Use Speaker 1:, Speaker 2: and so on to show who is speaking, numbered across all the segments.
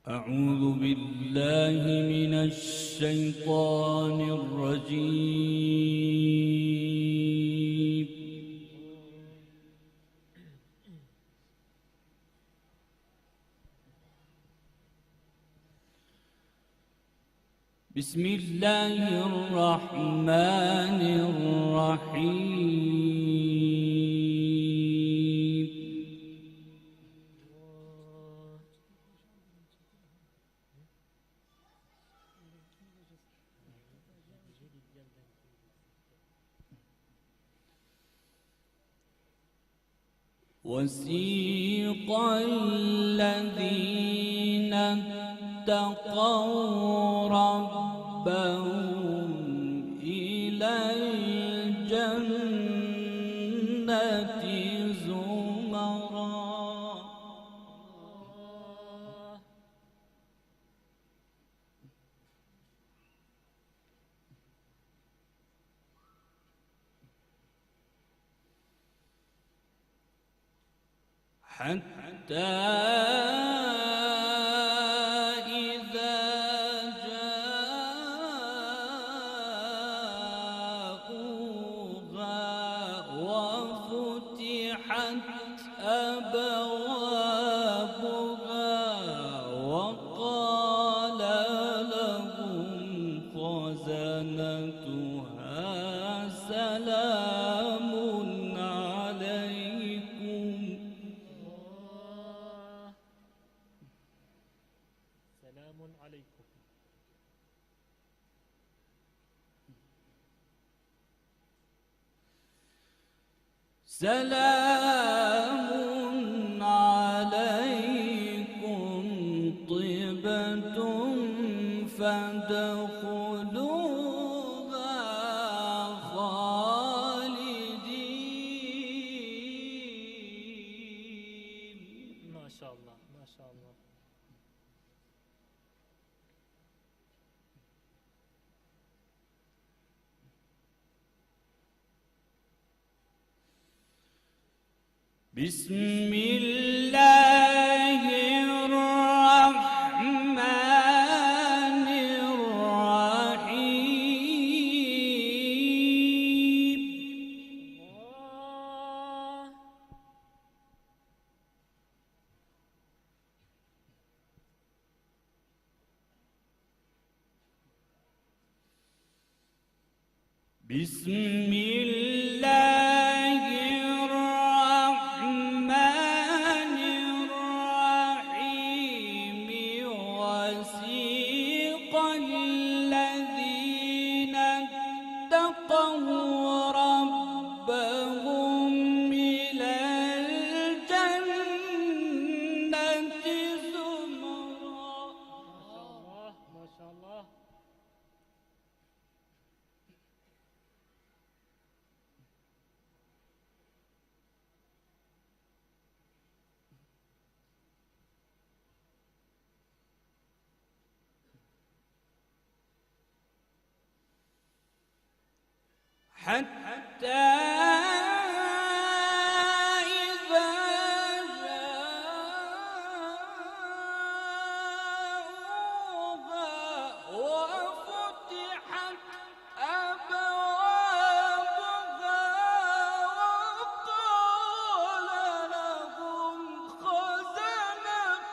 Speaker 1: أعوذ بالله من الشيطان الرجيم. بسم الله الرحمن الرحيم. وسيق الذين اتقوا ربهم إلى الجنة زمرا حتى إذا جاءوها وفتحت أبوابها وقال لهم خزنتها سلام عليكم.
Speaker 2: سلام عليكم.
Speaker 1: سلام عليكم طبتم فادخلوها خالدين.
Speaker 2: ما شاء الله ما شاء الله.
Speaker 1: بسم الله الرحمن الرحيم. بسم الله الرحمن الرحيم. وسيق الذين اتقوا ربهم إلى الجنة زمرا.
Speaker 2: ما شاء الله.
Speaker 1: حتى إذا جاءوها وفتحت أبوابها وقال لهم خزنتها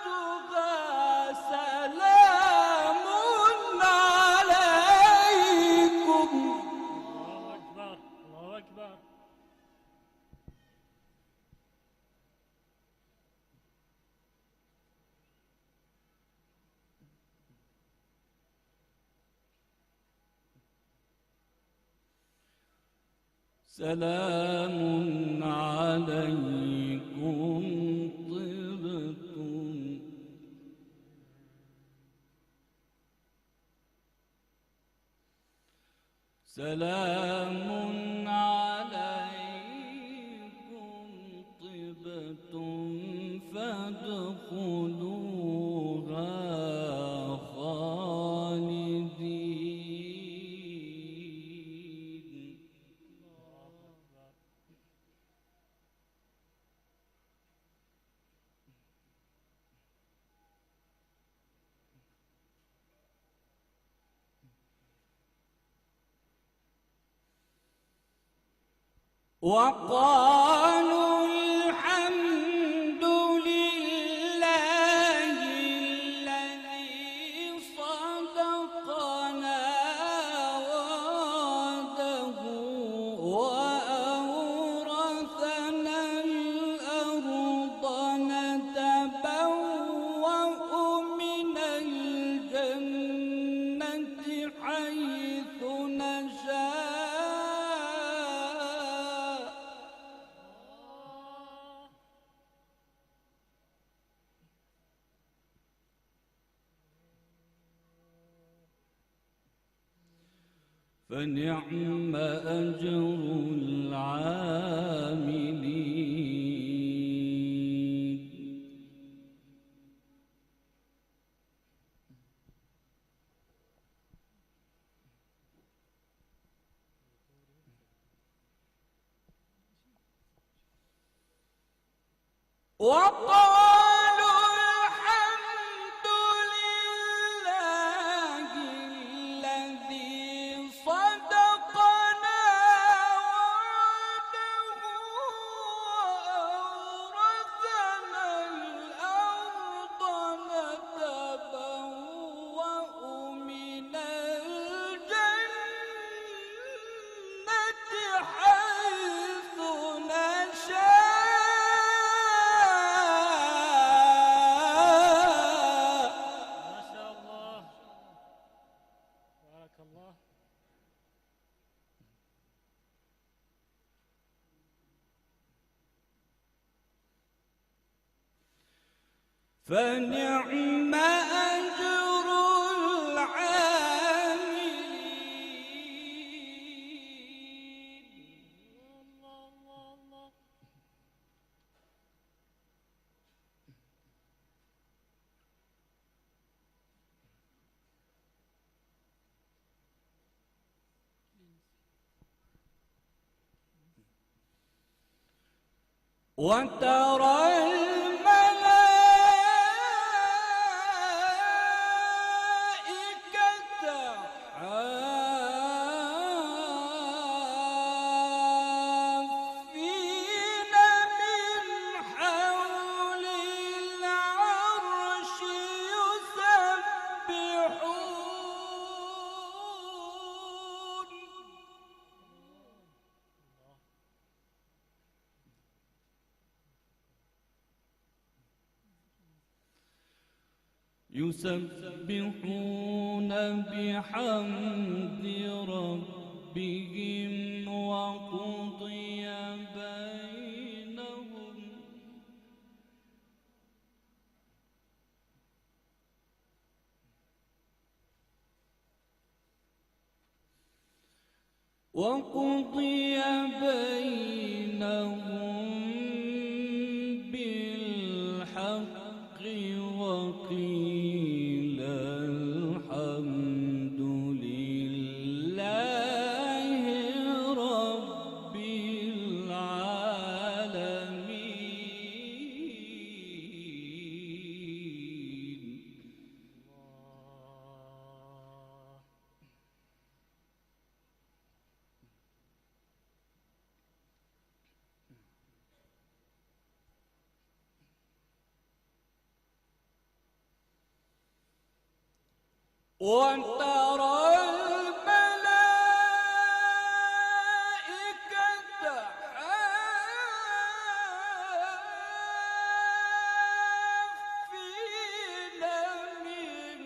Speaker 1: سلام عليكم.
Speaker 2: الله أكبر الله أكبر.
Speaker 1: سلام عليكم طبتم. سلام عليكم طبتم فادخلوها خالدين. وقالوا الحمد لله الذي صدقنا وعده وأورثنا الأرض نتبوأ من الجنة حيث نشاء. فنعم أجر العاملين. وقالوا الحمد لله الذي صدقنا وعده وأورثنا الأرض نتبوأ من الجنة حيث نشاء.
Speaker 2: ما شاء الله. بارك الله.
Speaker 1: فنعم أجر العاملين.
Speaker 2: الله الله الله.
Speaker 1: وترى الملائكة حافين من حول العرش يسبحون بحمد ربهم وقضي بينهم بالحق وقيل الحمد لله رب العالمين. وترى الملائكة حافين من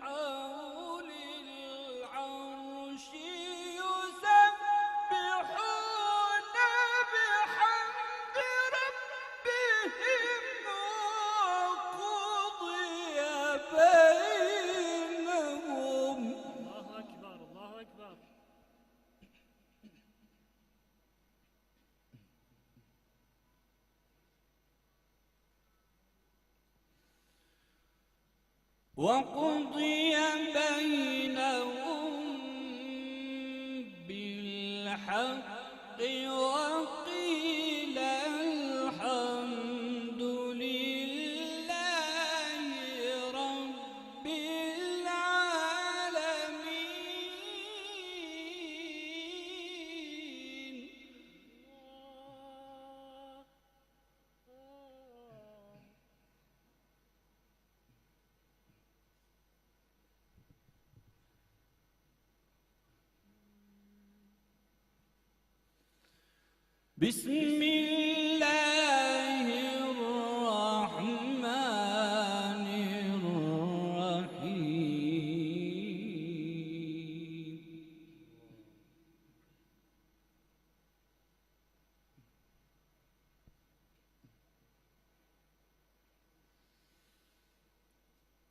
Speaker 1: حول العرش يسبحون بحمد ربهم وقضي بينهم.
Speaker 2: الله أكبر الله أكبر.
Speaker 1: وقضي بينهم بالحق وقيل الحمد لله رب العالمين. بسم الله الرحمن الرحيم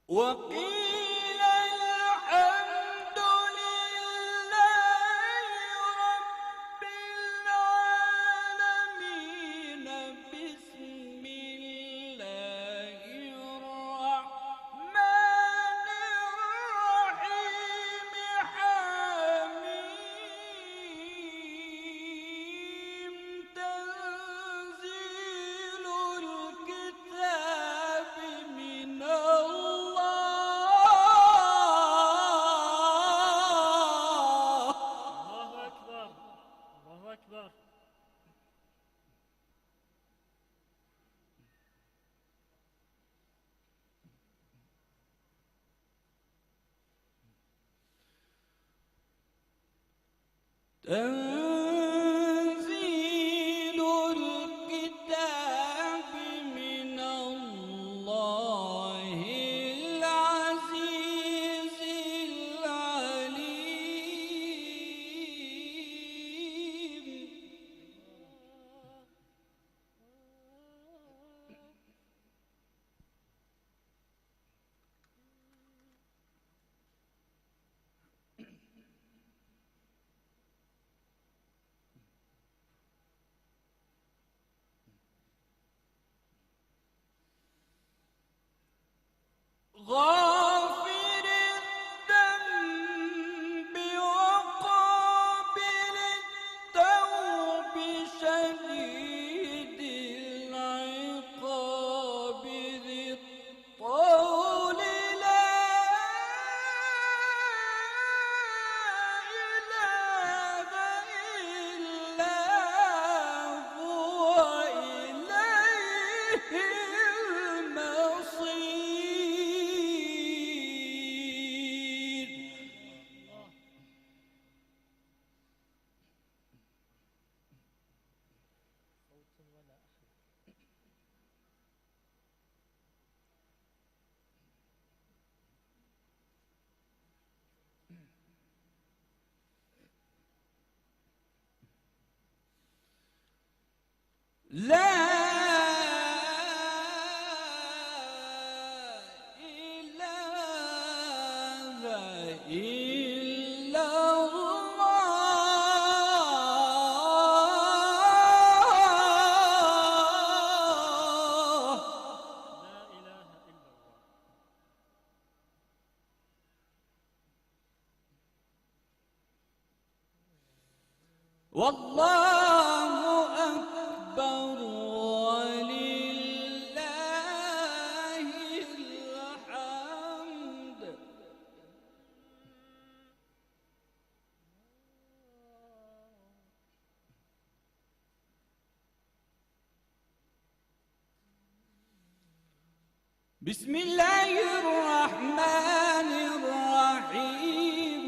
Speaker 1: وقيل الحمد لله رب العالمين بسم الله الرحمن الرحيم حميم تنزيل الكتاب من
Speaker 2: الله أكبر. الله أكبر.
Speaker 1: تنزيل الكتاب من الله العزيز العليم غافر الذنب وقابل التوب شديد العقاب ذي الطول لا إله إلا هو إليه المصير لا إله إلا الله
Speaker 2: لا إله إلا الله.
Speaker 1: والله أكبر ولله الحمد بسم الله الرحمن الرحيم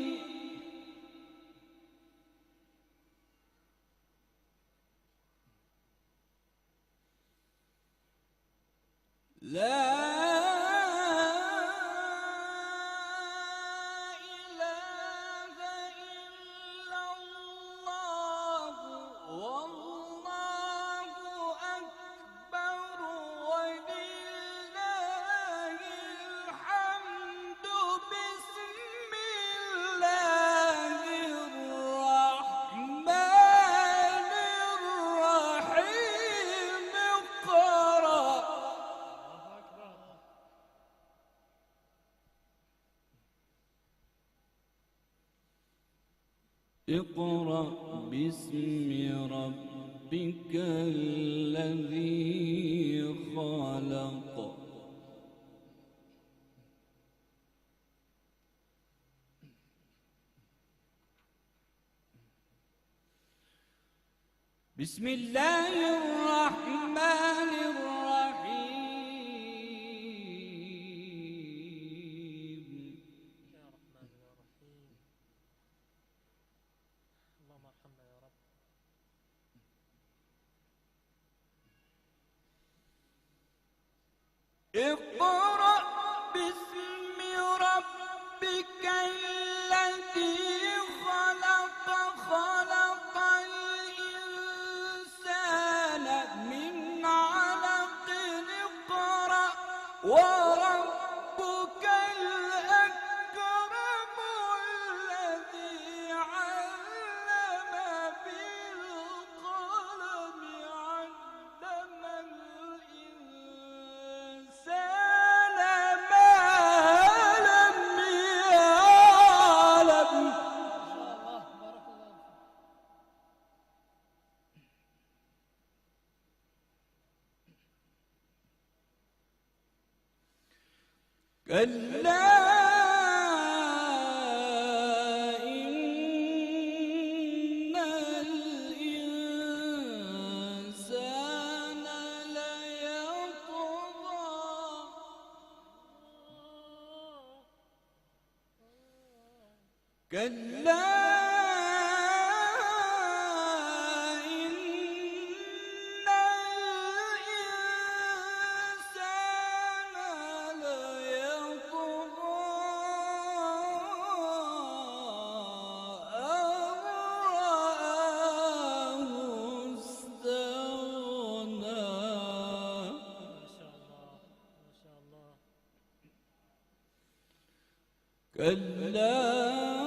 Speaker 1: لا إله إلا الله والله أكبر ولله الحمد بسم الله الرحمن الرحيم اقرأ
Speaker 2: الله أكبر.
Speaker 1: اقرأ باسم ربك الذي خلق بسم الله الرحمن الرحيم
Speaker 2: يا رحمن يا رحيم. اللهم ارحمنا يا رب.
Speaker 1: اقرأ باسم ربك الذي خلق خلق الإنسان من علق اقرأ وربك الأكرم الذي علم بالقلم علم الإنسان ما لم يعلم.
Speaker 2: ما شاء الله بارك الله فيك.
Speaker 1: كلا إن الإنسان ليطغى كلا إن الإنسان ليطغى أن رآه استغنى.
Speaker 2: ما شاء الله ما شاء الله.
Speaker 1: كلا